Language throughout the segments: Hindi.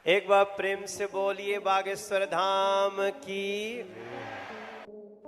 एक बार प्रेम से बोलिए बागेश्वर धाम की।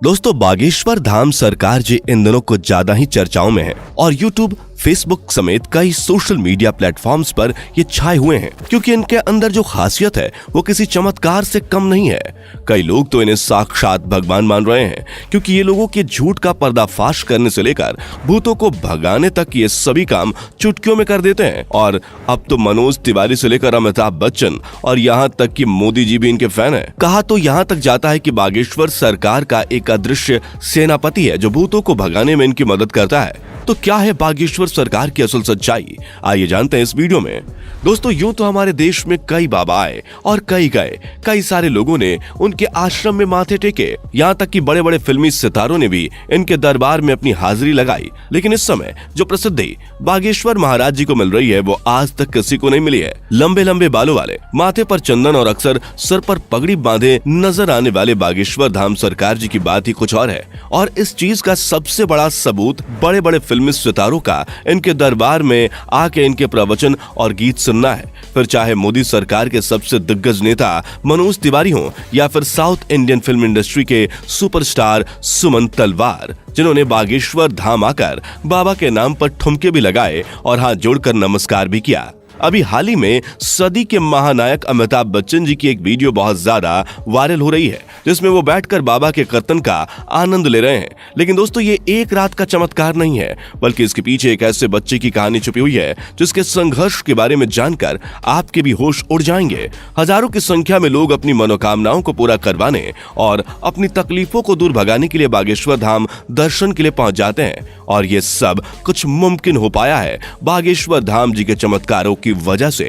दोस्तों, बागेश्वर धाम सरकार जी इन दिनों कुछ ज्यादा ही चर्चाओं में है और YouTube, फेसबुक समेत कई सोशल मीडिया प्लेटफॉर्म्स पर ये छाए हुए हैं क्योंकि इनके अंदर जो खासियत है वो किसी चमत्कार से कम नहीं है। कई लोग तो इन्हें साक्षात भगवान मान रहे हैं क्योंकि ये लोगों के झूठ का पर्दाफाश करने से लेकर भूतों को भगाने तक ये सभी काम चुटकियों में कर देते हैं। और अब तो मनोज तिवारी से लेकर अमिताभ बच्चन और यहाँ तक कि मोदी जी भी इनके फैन है। कहा तो यहाँ तक जाता है कि बागेश्वर सरकार का एक अदृश्य सेनापति है जो भूतों को भगाने में इनकी मदद करता है। तो क्या है बागेश्वर सरकार की असल सच्चाई, आइए जानते हैं इस वीडियो में। दोस्तों, यूं तो हमारे देश में कई बाबा आए और कई गए, कई सारे लोगों ने उनके आश्रम में माथे टेके, यहाँ तक कि बड़े बड़े फिल्मी सितारों ने भी इनके दरबार में अपनी हाजिरी लगाई। लेकिन इस समय जो प्रसिद्धि बागेश्वर महाराज जी को मिल रही है वो आज तक किसी को नहीं मिली है। लंबे लंबे बालों वाले, माथे पर चंदन और अक्सर सर पर पगड़ी बांधे नजर आने वाले बागेश्वर धाम सरकार जी की बात ही कुछ और है। और इस चीज का सबसे बड़ा सबूत बड़े बड़े फिल्मी सितारों का इनके दरबार में आके इनके प्रवचन और गीत सुनना है। फिर चाहे मोदी सरकार के सबसे दिग्गज नेता मनोज तिवारी हो या फिर साउथ इंडियन फिल्म इंडस्ट्री के सुपरस्टार सुमन तलवार, जिन्होंने बागेश्वर धाम आकर बाबा के नाम पर ठुमके भी लगाए और हाथ जोड़कर नमस्कार भी किया। अभी हाल ही में सदी के महानायक अमिताभ बच्चन जी की एक वीडियो बहुत ज्यादा वायरल हो रही है जिसमें वो बैठकर बाबा के कीर्तन का आनंद ले रहे हैं। लेकिन दोस्तों, ये एक रात का चमत्कार नहीं है बल्कि इसके पीछे एक ऐसे बच्चे की कहानी छुपी हुई है जिसके संघर्ष के बारे में जानकर आपके भी होश उड़ जाएंगे। हजारों की संख्या में लोग अपनी मनोकामनाओं को पूरा करवाने और अपनी तकलीफों को दूर भगाने के लिए बागेश्वर धाम दर्शन के लिए पहुंच जाते हैं और ये सब कुछ मुमकिन हो पाया है बागेश्वर धाम जी के चमत्कारों की वजह से।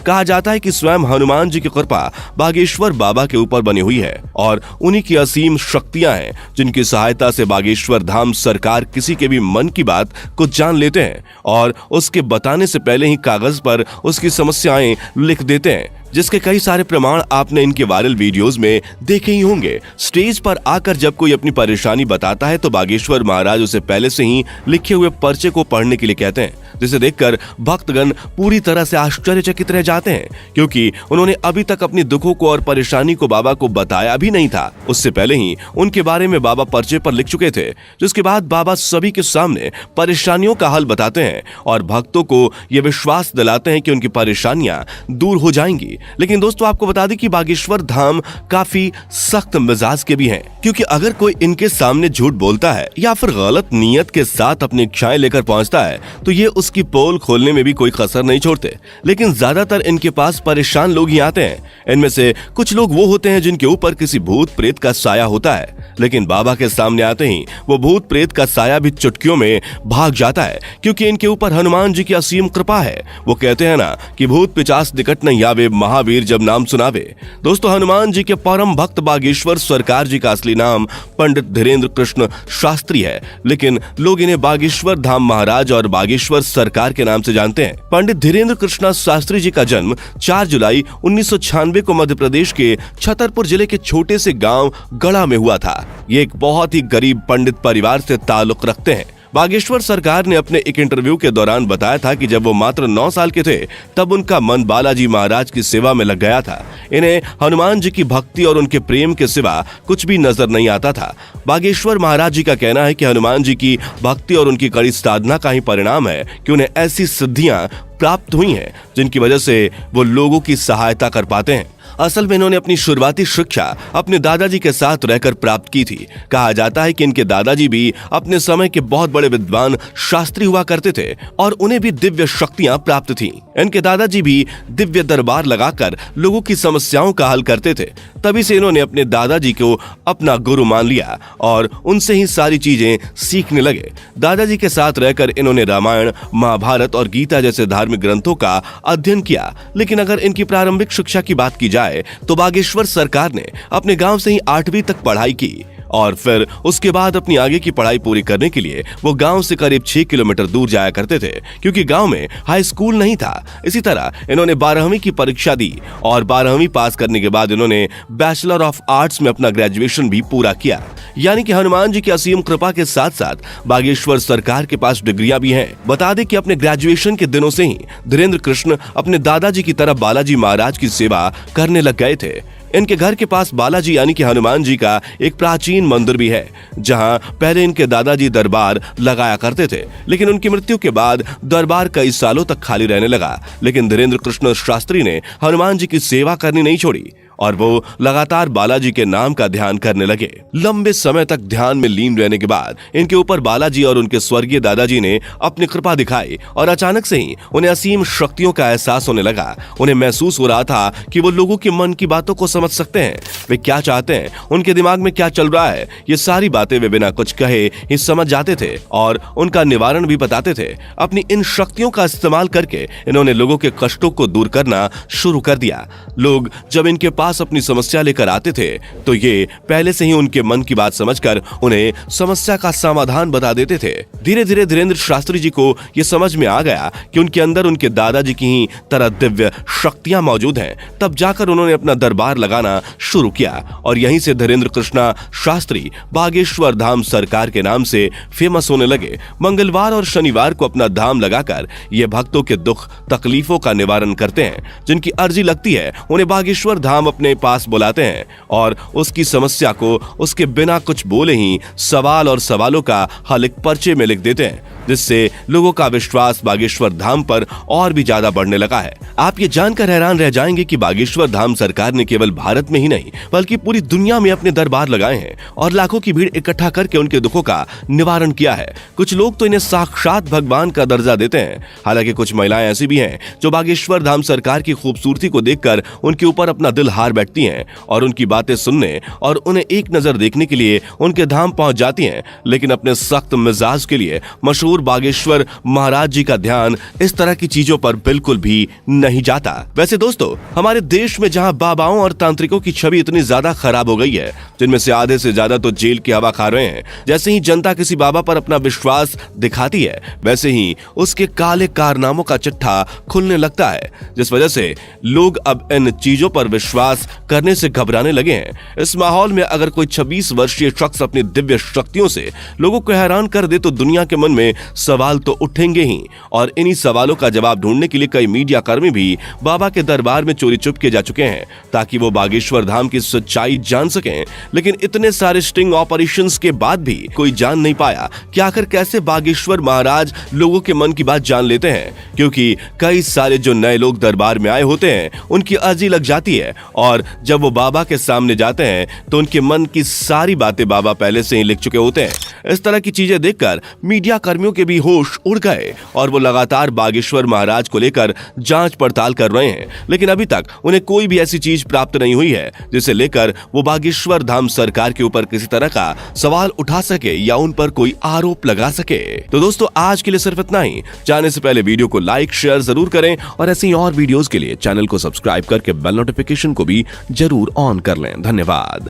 कहा जाता है कि स्वयं हनुमान जी की कृपा बागेश्वर बाबा के ऊपर बनी हुई है और उन्हीं की असीम शक्तियां हैं जिनकी सहायता से बागेश्वर धाम सरकार किसी के भी मन की बात को जान लेते हैं और उसके बताने से पहले ही कागज पर उसकी समस्याएं लिख देते हैं, जिसके कई सारे प्रमाण आपने इनके वायरल वीडियोस में देखे ही होंगे। स्टेज पर आकर जब कोई अपनी परेशानी बताता है तो बागेश्वर महाराज उसे पहले से ही लिखे हुए पर्चे को पढ़ने के लिए कहते हैं, जिसे देखकर भक्तगण पूरी तरह से आश्चर्यचकित रह जाते हैं क्योंकि उन्होंने अभी तक अपनी दुखों को और परेशानी को बाबा को बताया भी नहीं था। उससे पहले ही उनके बारे में बाबा पर्चे पर लिख चुके थे, जिसके बाद बाबा सभी के सामने परेशानियों का हल बताते हैं और भक्तों को ये विश्वास दिलाते हैं कि उनकी परेशानियां दूर हो जाएंगी। लेकिन दोस्तों, आपको बता दें कि बागेश्वर धाम काफी सख्त मिजाज के भी हैं क्योंकि अगर कोई इनके सामने झूठ बोलता है या फिर गलत नीयत के साथ अपनी इच्छाएं लेकर पहुंचता है तो ये उसकी पोल खोलने में भी कोई कसर नहीं छोड़ते। लेकिन ज्यादातर इनके पास परेशान लोग ही आते हैं। इनमें से कुछ लोग वो होते हैं जिनके ऊपर किसी भूत प्रेत का साया होता है, लेकिन बाबा के सामने आते ही वो भूत प्रेत का साया भी चुटकियों में भाग जाता है क्योंकि इनके ऊपर हनुमान जी की असीम कृपा है। वो कहते हैं ना कि भूत पिचास निकट नहीं आवे, महावीर जब नाम सुनावे। दोस्तों, हनुमान जी के परम भक्त बागेश्वर सरकार जी का असली नाम पंडित धीरेन्द्र कृष्ण शास्त्री है, लेकिन लोग इन्हें बागेश्वर धाम महाराज और बागेश्वर सरकार के नाम से जानते हैं। पंडित धीरेन्द्र कृष्ण शास्त्री जी का जन्म 4 जुलाई 1996 को मध्य प्रदेश के छतरपुर जिले के छोटे से गांव गढ़ा में हुआ था। ये एक बहुत ही गरीब पंडित परिवार से ताल्लुक रखते हैं। बागेश्वर सरकार ने अपने एक इंटरव्यू के दौरान बताया था कि जब वो मात्र 9 साल के थे तब उनका मन बालाजी महाराज की सेवा में लग गया था। इन्हें हनुमान जी की भक्ति और उनके प्रेम के सिवा कुछ भी नजर नहीं आता था। बागेश्वर महाराज जी का कहना है कि हनुमान जी की भक्ति और उनकी कड़ी साधना का ही परिणाम है कि उन्हें ऐसी सिद्धियां प्राप्त हुई हैं जिनकी वजह से वो लोगों की सहायता कर पाते हैं। असल में इन्होंने अपनी शुरुआती शिक्षा अपने दादाजी के साथ रहकर प्राप्त की थी। कहा जाता है कि इनके दादाजी भी अपने समय के बहुत बड़े विद्वान शास्त्री हुआ करते थे और उन्हें भी दिव्य शक्तियां प्राप्त थीं। इनके दादाजी भी दिव्य दरबार लगाकर लोगों की समस्याओं का हल करते थे। तभी से इन्होंने अपने दादाजी को अपना गुरु मान लिया और उनसे ही सारी चीजें सीखने लगे। दादाजी के साथ रहकर इन्होंने रामायण, महाभारत और गीता जैसे धार्मिक ग्रंथों का अध्ययन किया। लेकिन अगर इनकी प्रारंभिक शिक्षा की बात की जाए तो बागेश्वर सरकार ने अपने गांव से ही 8वीं तक पढ़ाई की। और फिर उसके बाद अपनी आगे की पढ़ाई पूरी करने के लिए वो गांव से करीब 6 किलोमीटर दूर जाया करते थे, क्योंकि गांव में हाई स्कूल नहीं था। इसी तरह इन्होंने 12वीं की परीक्षा दी और 12वीं पास करने के बाद इन्होंने बैचलर ऑफ आर्ट्स में अपना ग्रेजुएशन भी पूरा किया। यानी कि हनुमान जी की असीम कृपा के साथ साथ बागेश्वर सरकार के पास डिग्रियां भी हैं। बता दें कि अपने ग्रेजुएशन के दिनों से ही धीरेन्द्र कृष्ण अपने दादाजी की तरह बालाजी महाराज की सेवा करने लग गए थे। इनके घर के पास बालाजी यानी कि हनुमान जी का एक प्राचीन मंदिर भी है, जहां पहले इनके दादाजी दरबार लगाया करते थे, लेकिन उनकी मृत्यु के बाद दरबार कई सालों तक खाली रहने लगा। लेकिन धीरेन्द्र कृष्ण शास्त्री ने हनुमान जी की सेवा करनी नहीं छोड़ी और वो लगातार बालाजी के नाम का ध्यान करने लगे। लंबे समय तक ध्यान में लीन रहने के बाद इनके ऊपर बालाजी और उनके स्वर्गीय दादाजी ने अपनी कृपा दिखाई और अचानक से ही उन्हें असीम शक्तियों का एहसास होने लगा। उन्हें महसूस हो रहा था कि वो लोगों के मन की बातों को समझ सकते हैं, वे क्या चाहते हैं, उनके दिमाग में क्या चल रहा है। ये सारी बातें वे बिना कुछ कहे ही समझ जाते थे और उनका निवारण भी बताते थे। अपनी इन शक्तियों का इस्तेमाल करके इन्होंने लोगों के कष्टों को दूर करना शुरू कर दिया। लोग जब इनके पास अपनी समस्या लेकर आते थे तो ये पहले से ही उनके मन की बात समझकर उन्हें समस्या का समाधान बता देते थे। धीरे धीरे धीरेन्द्र शास्त्री जी को यह समझ में आ गया कि उनके अंदर उनके दादाजी की ही तरह दिव्य शक्तियां मौजूद हैं। तब जाकर उन्होंने अपना दरबार लगाना शुरू किया और यहीं से धीरेन्द्र कृष्णा शास्त्री बागेश्वर धाम सरकार के नाम से फेमस होने लगे। मंगलवार और शनिवार को अपना धाम लगाकर ये भक्तों के दुख तकलीफों का निवारण करते हैं। जिनकी अर्जी लगती है उन्हें बागेश्वर धाम अपने पास बुलाते हैं और उसकी समस्या को उसके बिना कुछ बोले ही सवाल और सवालों का हल एक पर्चे में लिख देते हैं, जिससे लोगों का विश्वास बागेश्वर धाम पर और भी ज्यादा बढ़ने लगा है। आप ये जानकर हैरान रह जाएंगे कि बागेश्वर धाम सरकार ने केवल भारत में ही नहीं बल्कि पूरी दुनिया में अपने दरबार लगाए हैं और लाखों की भीड़ इकट्ठा करके उनके दुखों का निवारण किया है। कुछ लोग तो इन्हें साक्षात भगवान का दर्जा देते हैं। हालांकि कुछ महिलाएं ऐसी भी हैं जो बागेश्वर धाम सरकार की खूबसूरती को देखकर उनके ऊपर अपना दिल हार बैठती हैं और उनकी बातें सुनने और उन्हें एक नजर देखने के लिए उनके धाम पहुंच जाती हैं। लेकिन अपने सख्त मिजाज के लिए मशहूर बागेश्वर महाराज जी का ध्यान इस तरह की चीजों पर बिल्कुल भी नहीं जाता। वैसे दोस्तों, हमारे देश में जहां बाबाओं और तांत्रिकों की छवि इतनी ज्यादा खराब हो गई है, जिनमें से आधे से ज्यादा तो जेल की हवा खा रहे हैं, जैसे ही जनता किसी बाबा पर अपना विश्वास दिखाती है वैसे ही उसके काले कारनामों का चिट्ठा खुलने लगता है, जिस वजह से लोग अब इन चीजों पर विश्वास करने से घबराने लगे हैं। इस माहौल में अगर कोई 26 वर्षीय शख्स अपनी दिव्य शक्तियों से लोगों को हैरान कर दे तो दुनिया के मन में सवाल तो उठेंगे ही, और इन्हीं सवालों का जवाब ढूंढने के लिए कई मीडिया कर्मी भी बाबा के दरबार में चोरी चुपके जा चुके हैं ताकि वो बागेश्वर धाम की सच्चाई जान सकें। लेकिन इतने सारे स्टिंग ऑपरेशंस के बाद भी कोई जान नहीं पाया कि आखिर कैसे बागेश्वर महाराज लोगों के मन की बात जान लेते हैं, क्योंकि कई सारे जो नए लोग दरबार में आए होते हैं उनकी अर्जी लग जाती है और जब वो बाबा के सामने जाते हैं तो उनके मन की सारी बातें बाबा पहले से ही लिख चुके होते हैं। इस तरह की चीजें देखकर मीडिया कर्मियों के भी होश उड़ गए और वो लगातार बागेश्वर महाराज को लेकर जांच पड़ताल कर रहे हैं, लेकिन अभी तक उन्हें कोई भी ऐसी चीज प्राप्त नहीं हुई है जिसे लेकर वो बागेश्वर धाम सरकार के ऊपर किसी तरह का सवाल उठा सके या उन पर कोई आरोप लगा सके। तो दोस्तों, आज के लिए सिर्फ इतना ही। जाने से पहले वीडियो को लाइक शेयर जरूर करें और ऐसे ही और वीडियोस के लिए चैनल को सब्सक्राइब करके बेल नोटिफिकेशन को भी जरूर ऑन कर लें। धन्यवाद।